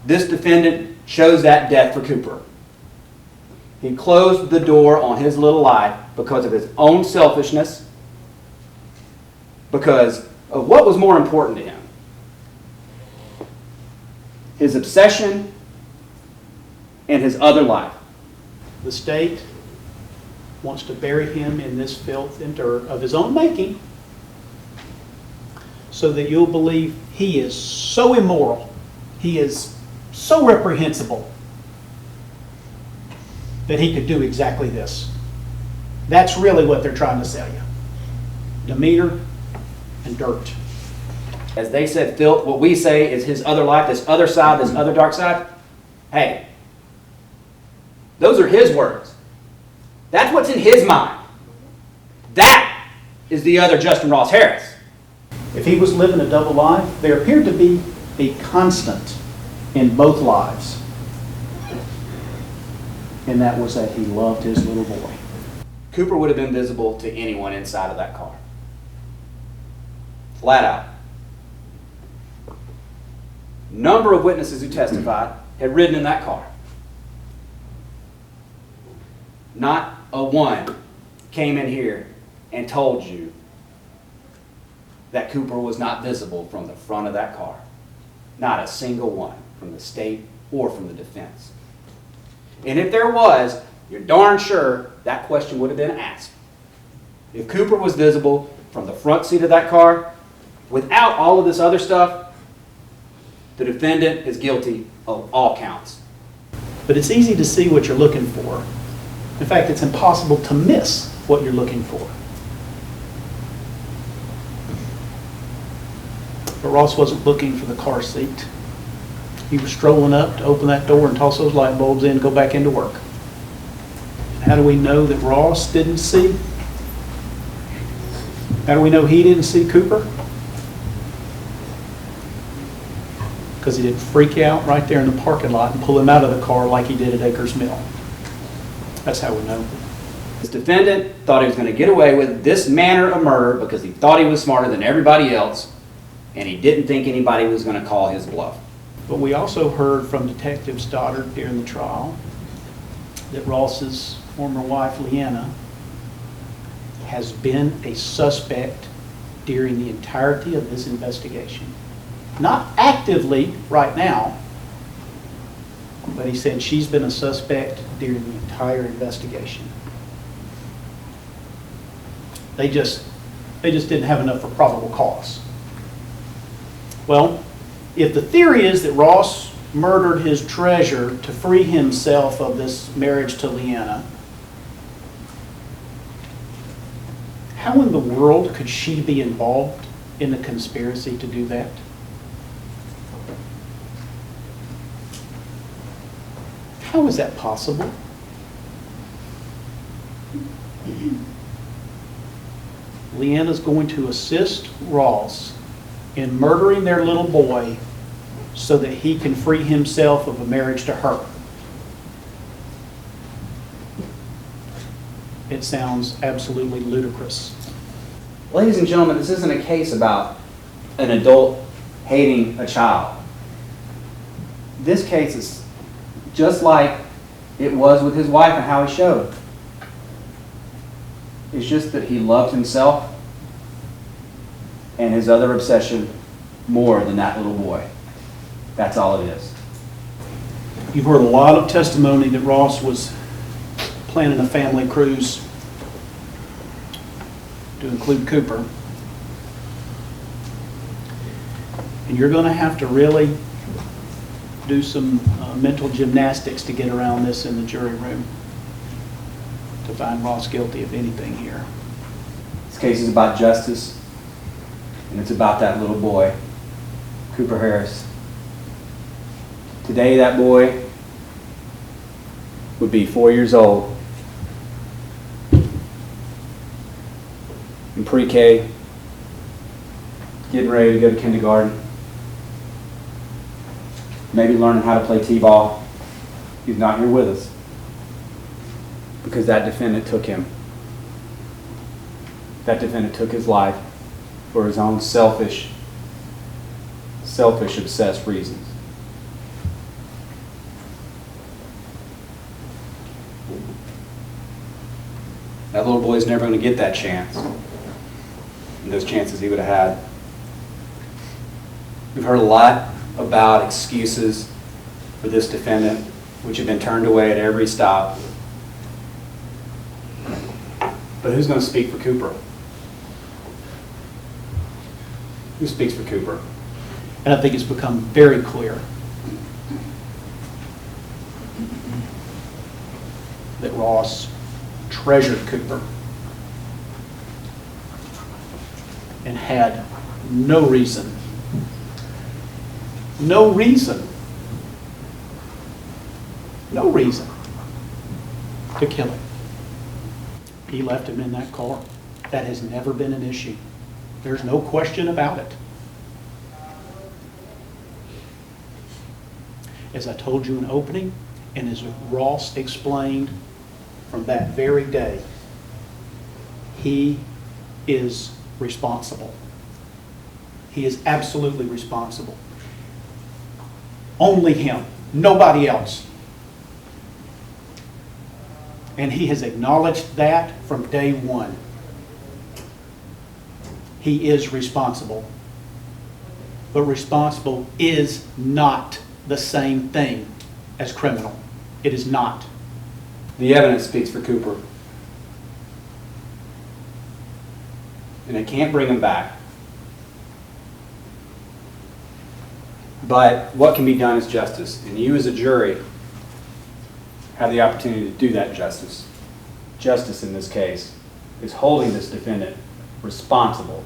This defendant chose that death for Cooper. He closed the door on his little life because of his own selfishness, because of what was more important to him. His obsession and his other life. The state wants to bury him in this filth and dirt of his own making so that you'll believe he is so immoral, he is so reprehensible that he could do exactly this. That's really what they're trying to sell you. Demeanor and dirt. As they said, filth, what we say is his other life, this other side, this other dark side. Hey, those are his words. That's what's in his mind. That is the other Justin Ross Harris. If he was living a double life, there appeared to be a constant in both lives. And that was that he loved his little boy. Cooper would have been visible to anyone inside of that car. Flat out. Number of witnesses who testified had ridden in that car. Not a one came in here and told you that Cooper was not visible from the front of that car. Not a single one from the state or from the defense. And if there was, you're darn sure that question would have been asked. If Cooper was visible from the front seat of that car, without all of this other stuff, the defendant is guilty of all counts. But it's easy to see what you're looking for. In fact, it's impossible to miss what you're looking for. But Ross wasn't looking for the car seat. He was strolling up to open that door and toss those light bulbs in and go back into work. How do we know that Ross didn't see? How do we know he didn't see Cooper? Because he didn't freak out right there in the parking lot and pull him out of the car like he did at Acres Mill. That's how we know. This defendant thought he was going to get away with this manner of murder because he thought he was smarter than everybody else, and he didn't think anybody was going to call his bluff. But we also heard from Detective Stoddard during the trial that Ross's former wife, Leanna, has been a suspect during the entirety of this investigation. Not actively right now, but he said she's been a suspect during the entire investigation. They just didn't have enough for probable cause. Well, if the theory is that Ross murdered his treasure to free himself of this marriage to Leanna, how in the world could she be involved in the conspiracy to do that? How is that possible? Leanna's going to assist Ross in murdering their little boy so that he can free himself of a marriage to her. It sounds absolutely ludicrous. Ladies and gentlemen, this isn't a case about an adult hating a child. This case is just like it was with his wife and how he showed. It's just that he loved himself and his other obsession more than that little boy. That's all it is. You've heard a lot of testimony that Ross was planning a family cruise to include Cooper. And you're going to have to really do some mental gymnastics to get around this in the jury room to find Ross guilty of anything here. This case is about justice, and it's about that little boy, Cooper Harris. Today, that boy would be 4 years old, in pre-K, getting ready to go to kindergarten, maybe learning how to play t-ball. He's not here with us because that defendant took him. That defendant took his life for his own selfish, obsessed reasons. That little boy's never going to get that chance. And those chances he would have had. We've heard a lot about excuses for this defendant, which have been turned away at every stop. But who's going to speak for Cooper? Who speaks for Cooper? And I think it's become very clear that Ross treasured Cooper and had no reason to kill him. He left him in that car. That has never been an issue. There's no question about it. As I told you in opening, and as Ross explained from that very day, he is responsible. He is absolutely responsible. Only him, nobody else. And he has acknowledged that from day one. He is responsible. But responsible is not the same thing as criminal. It is not. The evidence speaks for Cooper. And it can't bring him back. But what can be done is justice. And you as a jury have the opportunity to do that justice. Justice in this case is holding this defendant responsible